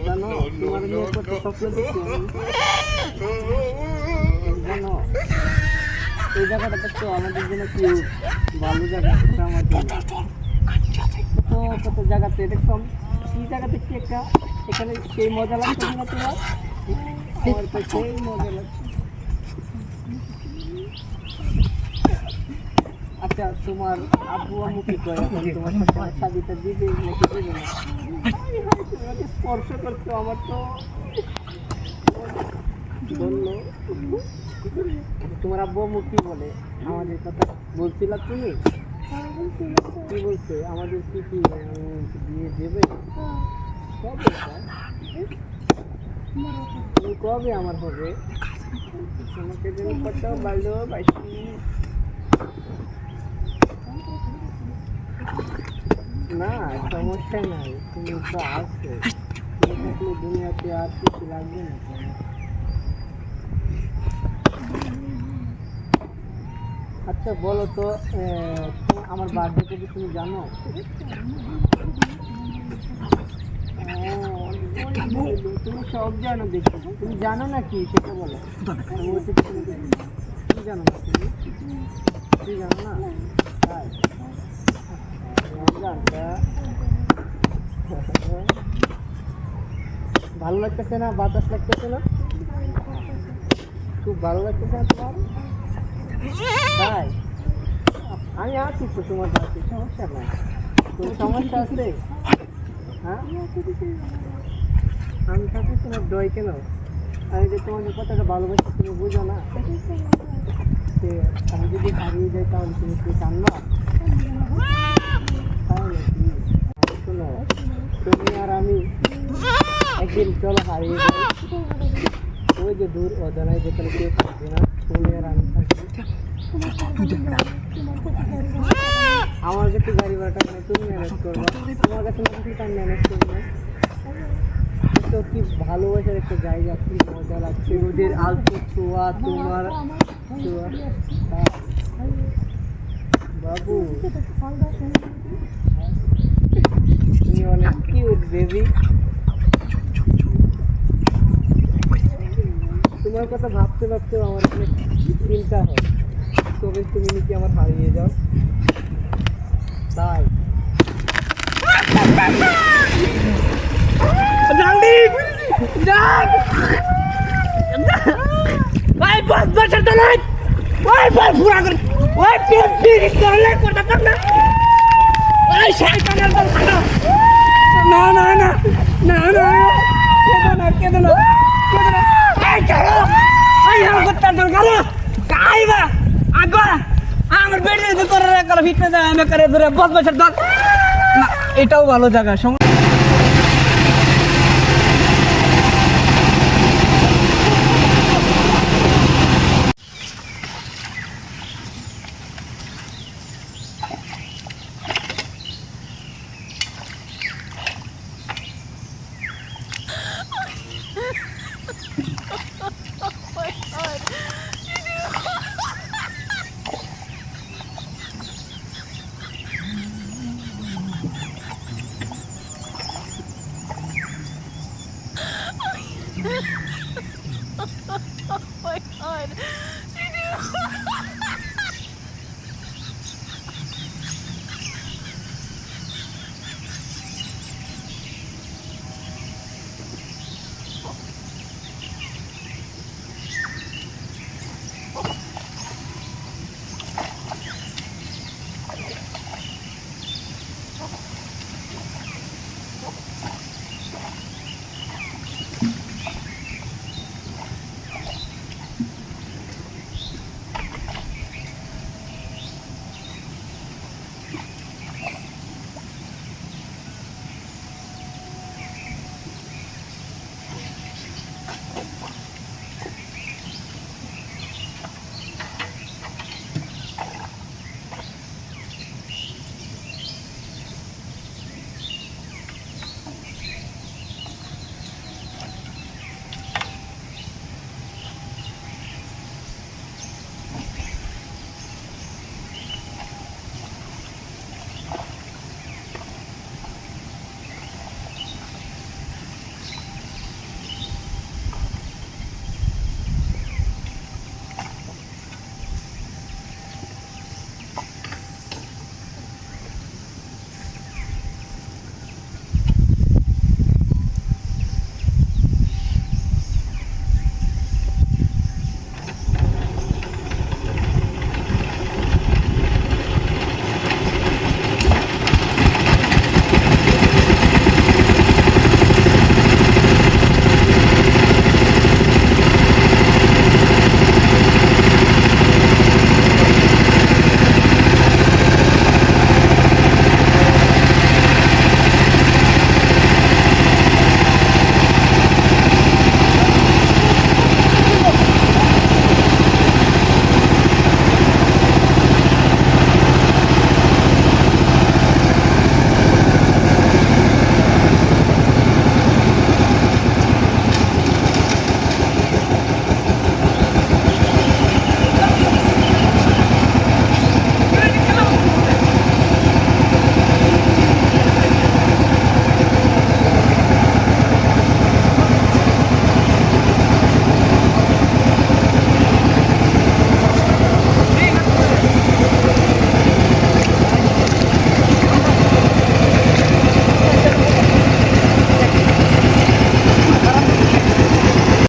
জানো তোমার নিয়ে কত স্বপ্ন দেখছি জানো এই জায়গাটা তো আমাদের জন্য কি ভালো জায়গা আমার জন্য কত জায়গাতে দেখছো কি জায়গা দেখছি একটা এখানে সেই মজা লাগছে না তোমার আমার তো সেই মজা লাগছে আচ্ছা তোমার আব্বু আম্মু কি কয় এখন তোমার সাথে শাদিটা দিবে নাকি দিবে না তোমাকে স্পর্শ করছো আমার তো বললো তোমার আব্বু আম্মু কি বলে আমাদের কথা বলছিলা তুমি কি বলছে আমাদের কি কি দিয়ে দেবে কবে তুমি কবে আমার হবে তোমাকে যেন কত ভালোবাসি না সমস্যা নাই তুমি তো আসো তুমি থাকলে দুনিয়াতে আর কিছু লাগবে না আচ্ছা বলো তো আমার বার্থডে কবে তুমি জানো তুমি সব জানো দেখো তুমি জানো না কি সেটা বলো তুমি জানো না তুমি জানো না তাই ভালো লাগতেছে না বাতাস লাগতেছে না খুব ভালো লাগতেছে না তোমার তাই আমি আছি তো তোমার বাড়িতে সমস্যা নাই কোনো সমস্যা আছে হ্যাঁ আমি থাকি তোমার দই কেন আমি যে তোমাদের কথাটা ভালোবাসি তুমি বুঝো না সে আমি যদি হারিয়ে যাই তাহলে তুমি কি জানবা তাই নাকি শোনো তুমি আর আমি একদিন চলো হারিয়ে যাই ওই যে দূর অজানায় যেখানে কেউ থাকবে না তুমি আর আমি থাকি আমার কাছে গাড়ি ভাড়াটা মানে তুমি ম্যানেজ করবা তোমার কাছে নাকি তার ম্যানেজ করবে তো কি ভালোবাসার একটা জায়গা কি মজা লাগছে রোদের আলতো ছোঁয়া তোমার ছোঁয়া বাবু তুমি অনেক কিউট বেবি তোমার কথা ভাবতে ভাবতেও আমার অনেক চিন্তা হয় তবে তুমি নাকি আমার হারিয়ে যাও তাই এটাও ভালো জায়গা